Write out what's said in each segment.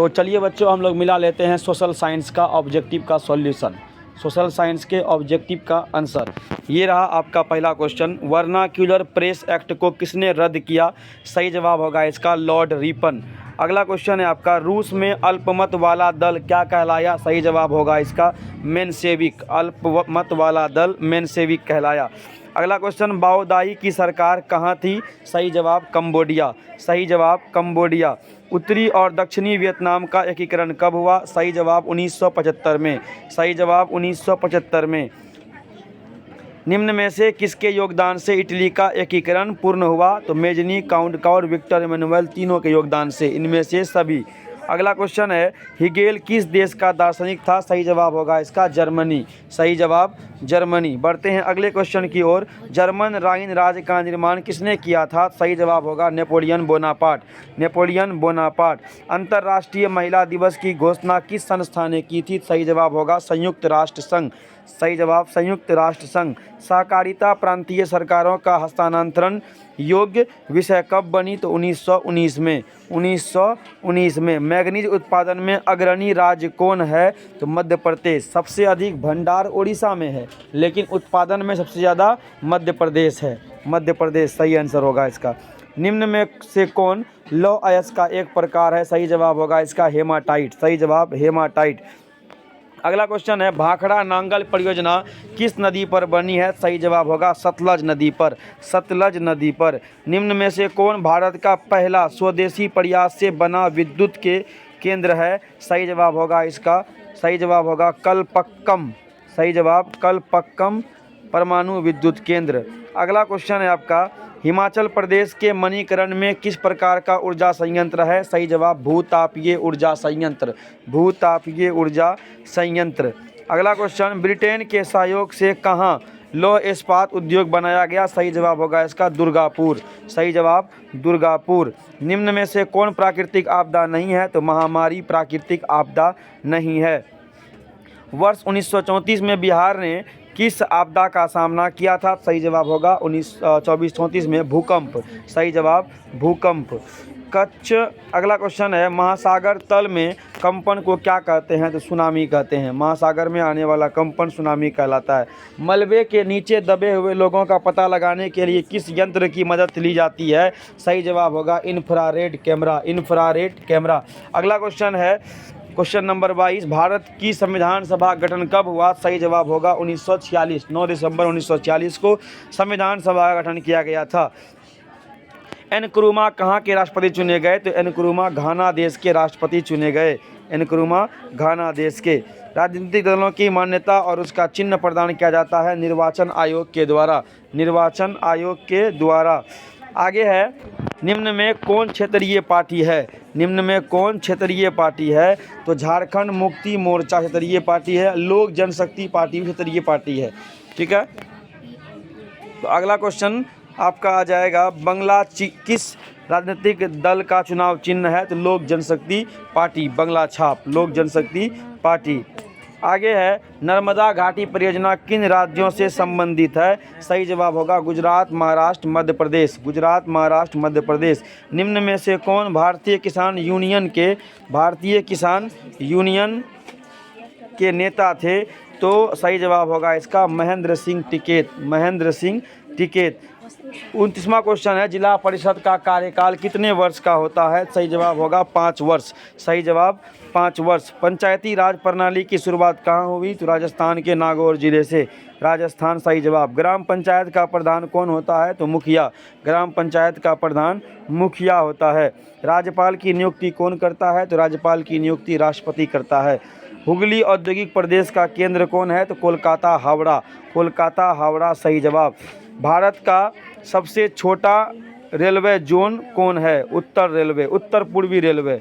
तो चलिए बच्चों, हम लोग मिला लेते हैं सोशल साइंस का ऑब्जेक्टिव का सॉल्यूशन। सोशल साइंस के ऑब्जेक्टिव का आंसर ये रहा आपका पहला क्वेश्चन। वर्नाक्यूलर प्रेस एक्ट को किसने रद्द किया? सही जवाब होगा इसका लॉर्ड रिपन। अगला क्वेश्चन है आपका, रूस में अल्पमत वाला दल क्या कहलाया? सही जवाब होगा इसका मेन्शेविक। अल्पमत वाला दल मेन्शेविक कहलाया। अगला क्वेश्चन, बाओदाई की सरकार कहाँ थी? सही जवाब कंबोडिया। सही जवाब कंबोडिया। उत्तरी और दक्षिणी वियतनाम का एकीकरण कब हुआ? सही जवाब 1975 में। सही जवाब 1975 में। निम्न में से किसके योगदान से इटली का एकीकरण पूर्ण हुआ? तो मेजनी, काउंटका और विक्टर एमेनुएल तीनों के योगदान से, इनमें से सभी। अगला क्वेश्चन है, हिगेल किस देश का दार्शनिक था? सही जवाब होगा इसका जर्मनी। सही जवाब जर्मनी। बढ़ते हैं अगले क्वेश्चन की ओर। जर्मन राइन राज्य का निर्माण किसने किया था? सही जवाब होगा नेपोलियन बोनापार्ट। Napoleon Bonaparte. अंतर्राष्ट्रीय महिला दिवस की घोषणा किस संस्था ने की थी? सही जवाब होगा संयुक्त राष्ट्र संघ। सही जवाब संयुक्त राष्ट्र संघ। सहकारिता प्रांतीय सरकारों का हस्तांतरण योग्य विषय कब बनी? तो 1919 में। 1919 में। मैंगनीज उत्पादन में अग्रणी राज्य कौन है? तो मध्य प्रदेश। सबसे अधिक भंडार उड़ीसा में है, लेकिन उत्पादन में सबसे ज़्यादा मध्य प्रदेश है। मध्य प्रदेश सही आंसर होगा इसका। निम्न में से कौन लौह अयस्क का एक प्रकार है? सही जवाब होगा इसका हेमाटाइट। सही जवाब हेमाटाइट। अगला क्वेश्चन है, भाखड़ा नांगल परियोजना किस नदी पर बनी है? सही जवाब होगा सतलज नदी पर। सतलज नदी पर। निम्न में से कौन भारत का पहला स्वदेशी प्रयास से बना विद्युत के केंद्र है? सही जवाब होगा इसका, सही जवाब होगा कलपक्कम। सही जवाब कलपक्कम परमाणु विद्युत केंद्र। अगला क्वेश्चन है आपका, हिमाचल प्रदेश के मणिकरण में किस प्रकार का ऊर्जा संयंत्र है? सही जवाब भूतापीय ऊर्जा संयंत्र। भूतापीय ऊर्जा संयंत्र। अगला क्वेश्चन, ब्रिटेन के सहयोग से कहाँ लौह इस्पात उद्योग बनाया गया? सही जवाब होगा इसका दुर्गापुर। सही जवाब दुर्गापुर। निम्न में से कौन प्राकृतिक आपदा नहीं है? तो महामारी प्राकृतिक आपदा नहीं है। वर्ष 1934 में बिहार ने किस आपदा का सामना किया था? सही जवाब होगा 1934 में भूकंप। सही जवाब भूकंप। कच्छ। अगला क्वेश्चन है, महासागर तल में कंपन को क्या कहते हैं? तो सुनामी कहते हैं। महासागर में आने वाला कंपन सुनामी कहलाता है। मलबे के नीचे दबे हुए लोगों का पता लगाने के लिए किस यंत्र की मदद ली जाती है? सही जवाब होगा इंफ्रारेड कैमरा। Infrared camera. अगला क्वेश्चन है, क्वेश्चन नंबर 22, भारत की संविधान सभा गठन कब हुआ? सही जवाब होगा 1946। 9 दिसंबर 1946 को संविधान सभा का गठन किया गया था। एनक्रूमा कहाँ के राष्ट्रपति चुने गए? तो एनक्रूमा घाना देश के राष्ट्रपति चुने गए। एनक्रूमा घाना देश के। राजनीतिक दलों की मान्यता और उसका चिन्ह प्रदान किया जाता है निर्वाचन आयोग के द्वारा। निर्वाचन आयोग के द्वारा। आगे है, निम्न में कौन क्षेत्रीय पार्टी है? निम्न में कौन क्षेत्रीय पार्टी है? तो झारखंड मुक्ति मोर्चा क्षेत्रीय पार्टी है। लोक जनशक्ति पार्टी क्षेत्रीय पार्टी है। ठीक है। तो अगला क्वेश्चन आपका आ जाएगा, बंगला किस राजनीतिक दल का चुनाव चिन्ह है? तो लोक जनशक्ति पार्टी। बंगला छाप लोक जनशक्ति पार्टी। आगे है, नर्मदा घाटी परियोजना किन राज्यों से संबंधित है? सही जवाब होगा गुजरात, महाराष्ट्र, मध्य प्रदेश। गुजरात, महाराष्ट्र, मध्य प्रदेश। निम्न में से कौन भारतीय किसान यूनियन के नेता थे? तो सही जवाब होगा इसका महेंद्र सिंह टिकैत। महेंद्र सिंह टिकैत। 29वां क्वेश्चन है, जिला परिषद का कार्यकाल कितने वर्ष का होता है? सही जवाब होगा 5 वर्ष। सही जवाब 5 वर्ष। पंचायती राज प्रणाली की शुरुआत कहाँ हुई? तो राजस्थान के नागौर जिले से। राजस्थान सही जवाब। ग्राम पंचायत का प्रधान कौन होता है? तो मुखिया। ग्राम पंचायत का प्रधान मुखिया होता है। राज्यपाल की नियुक्ति कौन करता है? तो राज्यपाल की नियुक्ति राष्ट्रपति करता है। हुगली औद्योगिक प्रदेश का केंद्र कौन है? तो कोलकाता, हावड़ा। कोलकाता, हावड़ा सही जवाब। भारत का सबसे छोटा रेलवे जोन कौन है? उत्तर रेलवे, उत्तर पूर्वी रेलवे।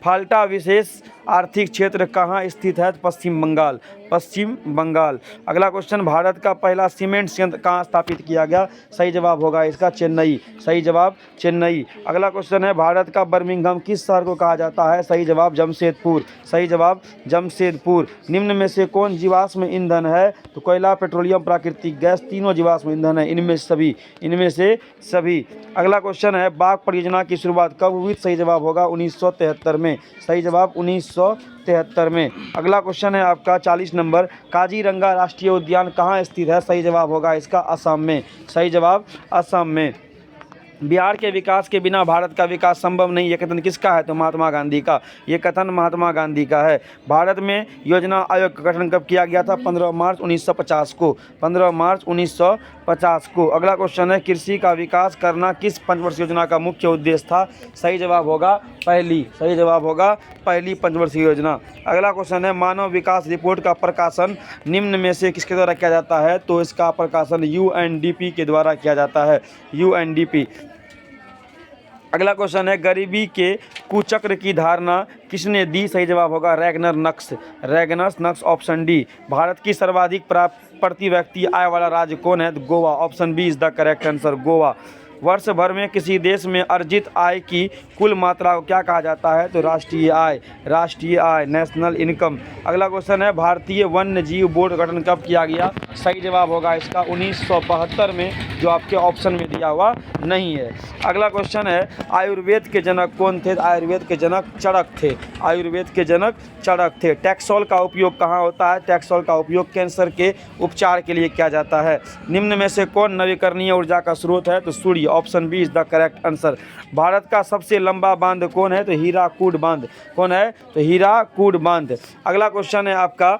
फाल्टा विशेष आर्थिक क्षेत्र कहाँ स्थित है? पश्चिम बंगाल। पश्चिम बंगाल। अगला क्वेश्चन, भारत का पहला सीमेंट संयंत्र कहाँ स्थापित किया गया? सही जवाब होगा इसका चेन्नई। सही जवाब चेन्नई। अगला क्वेश्चन है, भारत का बर्मिंघम किस शहर को कहा जाता है? सही जवाब जमशेदपुर। सही जवाब जमशेदपुर। निम्न में से कौन जीवाश्म ईंधन है? तो कोयला, पेट्रोलियम, प्राकृतिक गैस, तीनों जीवाश्म ईंधन है। इनमें से सभी। अगला क्वेश्चन है, बाघ परियोजना की शुरुआत कब हुई? सही जवाब होगा 1973 में। सही जवाब 1973 में। अगला क्वेश्चन है आपका 40 नंबर, काजीरंगा राष्ट्रीय उद्यान कहाँ स्थित है? सही जवाब होगा इसका असम में। सही जवाब असम में। बिहार के विकास के बिना भारत का विकास संभव नहीं, ये कथन किसका है? तो महात्मा गांधी का। ये कथन महात्मा गांधी का है। भारत में योजना आयोग का गठन कब किया गया था? 15 मार्च 1950 को। 15 मार्च 1950 को। अगला क्वेश्चन है, कृषि का विकास करना किस पंचवर्षीय योजना का मुख्य उद्देश्य था? सही जवाब होगा पहली। सही जवाब होगा पहली पंचवर्षीय योजना। अगला क्वेश्चन है, मानव विकास रिपोर्ट का प्रकाशन निम्न में से किसके द्वारा किया जाता है? तो इसका प्रकाशन यूएनडीपी के द्वारा किया जाता है। यूएनडीपी। अगला क्वेश्चन है, गरीबी के कुचक्र की धारणा किसने दी? सही जवाब होगा Ragnar Nurkse. Ragnar Nurkse, option D. Bharat की सर्वाधिक प्रति व्यक्ति आय वाला राज्य कौन है? Goa. Option B is the correct answer, Goa. वर्ष भर में किसी देश में अर्जित आय की कुल मात्रा को क्या कहा जाता है? तो राष्ट्रीय आय। राष्ट्रीय आय, नेशनल इनकम। अगला क्वेश्चन है, भारतीय वन्य जीव बोर्ड का गठन कब किया गया? सही जवाब होगा इसका 1972 में, जो आपके ऑप्शन में दिया हुआ नहीं है। अगला क्वेश्चन है, आयुर्वेद के जनक कौन थे? आयुर्वेद के जनक चरक थे। आयुर्वेद के जनक चरक थे। टैक्सोल का उपयोग कहाँ होता है? टैक्सोल का उपयोग कैंसर के उपचार के लिए किया जाता है। निम्न में से कौन नवीकरणीय ऊर्जा का स्रोत है? तो सूर्य। Option B is the correct answer. भारत का सबसे लंबा बांध कौन है? तो हीराकुड बांध। कौन है? तो हीराकुड बांध। अगला क्वेश्चन है आपका,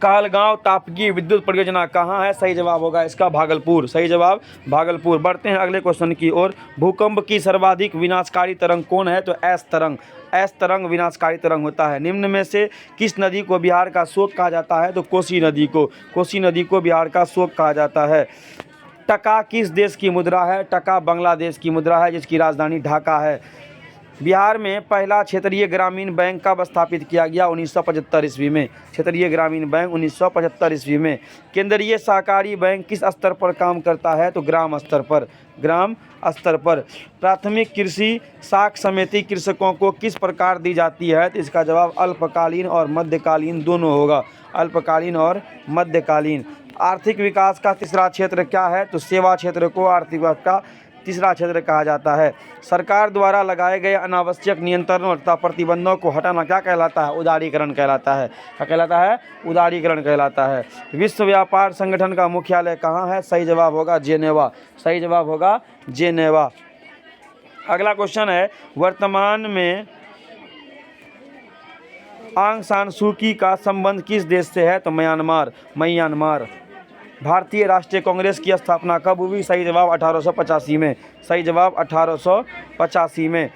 कहलगांव तापकीय विद्युत परियोजना कहाँ है? सही जवाब होगा इसका भागलपुर। सही जवाब भागलपुर। बढ़ते हैं अगले क्वेश्चन की ओर। भूकंप की सर्वाधिक विनाशकारी तरंग कौन है? तो एस तरंग। एस तरंग विनाशकारी तरंग होता है। निम्न में से किस नदी को बिहार का शोक कहा जाता है? तो कोसी नदी को। कोसी नदी को बिहार का शोक कहा जाता है। टका किस देश की मुद्रा है? टका बांग्लादेश की मुद्रा है, जिसकी राजधानी ढाका है। बिहार में पहला क्षेत्रीय ग्रामीण बैंक कब स्थापित किया गया? 1975 ईस्वी में। क्षेत्रीय ग्रामीण बैंक 1975 ईस्वी में। केंद्रीय सहकारी बैंक किस स्तर पर काम करता है? तो ग्राम स्तर पर। ग्राम स्तर पर। प्राथमिक कृषि साख समिति कृषकों को किस प्रकार दी जाती है? तो इसका जवाब अल्पकालीन और मध्यकालीन दोनों होगा। अल्पकालीन और मध्यकालीन। आर्थिक विकास का तीसरा क्षेत्र क्या है? तो सेवा क्षेत्र को आर्थिक विकास का तीसरा क्षेत्र कहा जाता है। सरकार द्वारा लगाए गए अनावश्यक नियंत्रणों तथा प्रतिबंधों को हटाना क्या कहलाता है? उदारीकरण कहलाता है। क्या कहलाता है? उदारीकरण कहलाता है। विश्व व्यापार संगठन का मुख्यालय कहाँ है? सही जवाब होगा जेनेवा। सही जवाब होगा जेनेवा। अगला क्वेश्चन है, वर्तमान में आंग सान सू की का संबंध किस देश से है? तो म्यांमार। म्यांमार। भारतीय राष्ट्रीय कांग्रेस की स्थापना कब हुई? सही जवाब 1885 में। सही जवाब 1885 में।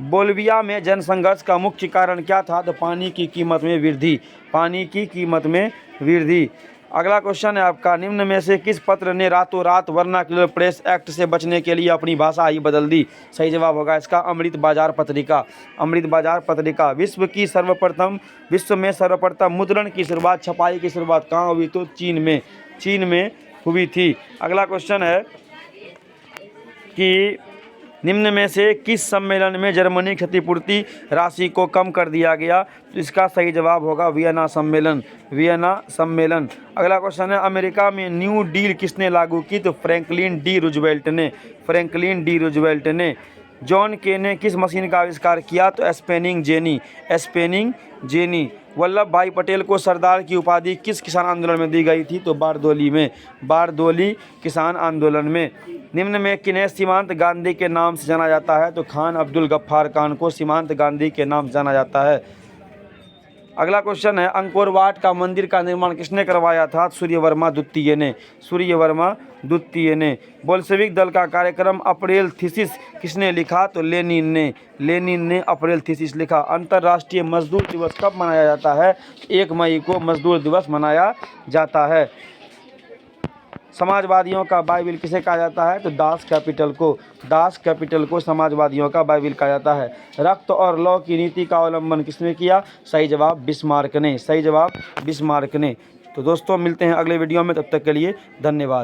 बोलिविया में जनसंघर्ष का मुख्य कारण क्या था? तो पानी की कीमत में वृद्धि। पानी की कीमत में वृद्धि। अगला क्वेश्चन है आपका, निम्न में से किस पत्र ने रातों रात वर्नाक्युलर प्रेस एक्ट से बचने के लिए अपनी भाषा ही बदल दी? सही जवाब होगा इसका अमृत बाजार पत्रिका। अमृत बाजार पत्रिका। विश्व में सर्वप्रथम मुद्रण की शुरुआत, छपाई की शुरुआत कहाँ हुई? तो चीन में हुई थी। अगला क्वेश्चन है कि निम्न में से किस सम्मेलन में जर्मनी क्षतिपूर्ति राशि को कम कर दिया गया? तो इसका सही जवाब होगा वियना सम्मेलन। वियना सम्मेलन। अगला क्वेश्चन है, अमेरिका में न्यू डील किसने लागू की? तो फ्रैंकलिन डी रूजवेल्ट ने। फ्रैंकलिन डी रूजवेल्ट ने। जॉन के ने किस मशीन का आविष्कार किया? तो spinning jenny. Spinning jenny. Vallabhbhai Patel को सरदार की उपाधि किस किसान आंदोलन में दी गई थी? तो बारदोली में। बारदोली किसान आंदोलन में। निम्न में किन्हें सीमांत गांधी के नाम से जाना जाता है? तो खान अब्दुल गफ्फार खान को सीमांत गांधी के नाम से जाना जाता है। अगला क्वेश्चन है, अंकोर वाट का मंदिर का निर्माण किसने करवाया था? सूर्यवर्मा द्वितीय ने। सूर्यवर्मा द्वितीय ने। बोल्शेविक दल का कार्यक्रम अप्रैल थीसिस किसने लिखा? तो लेनिन ने। लेनिन ने अप्रैल थीसिस लिखा। अंतर्राष्ट्रीय मजदूर दिवस कब मनाया जाता है? 1 मई को मजदूर दिवस मनाया जाता है। समाजवादियों का बाइबिल किसे कहा जाता है? तो दास कैपिटल को समाजवादियों का बाइबिल कहा जाता है। रक्त और लौ की नीति का अवलंबन किसने किया? सही जवाब बिस्मार्क ने। तो दोस्तों मिलते हैं अगले वीडियो में, तब तक के लिए धन्यवाद।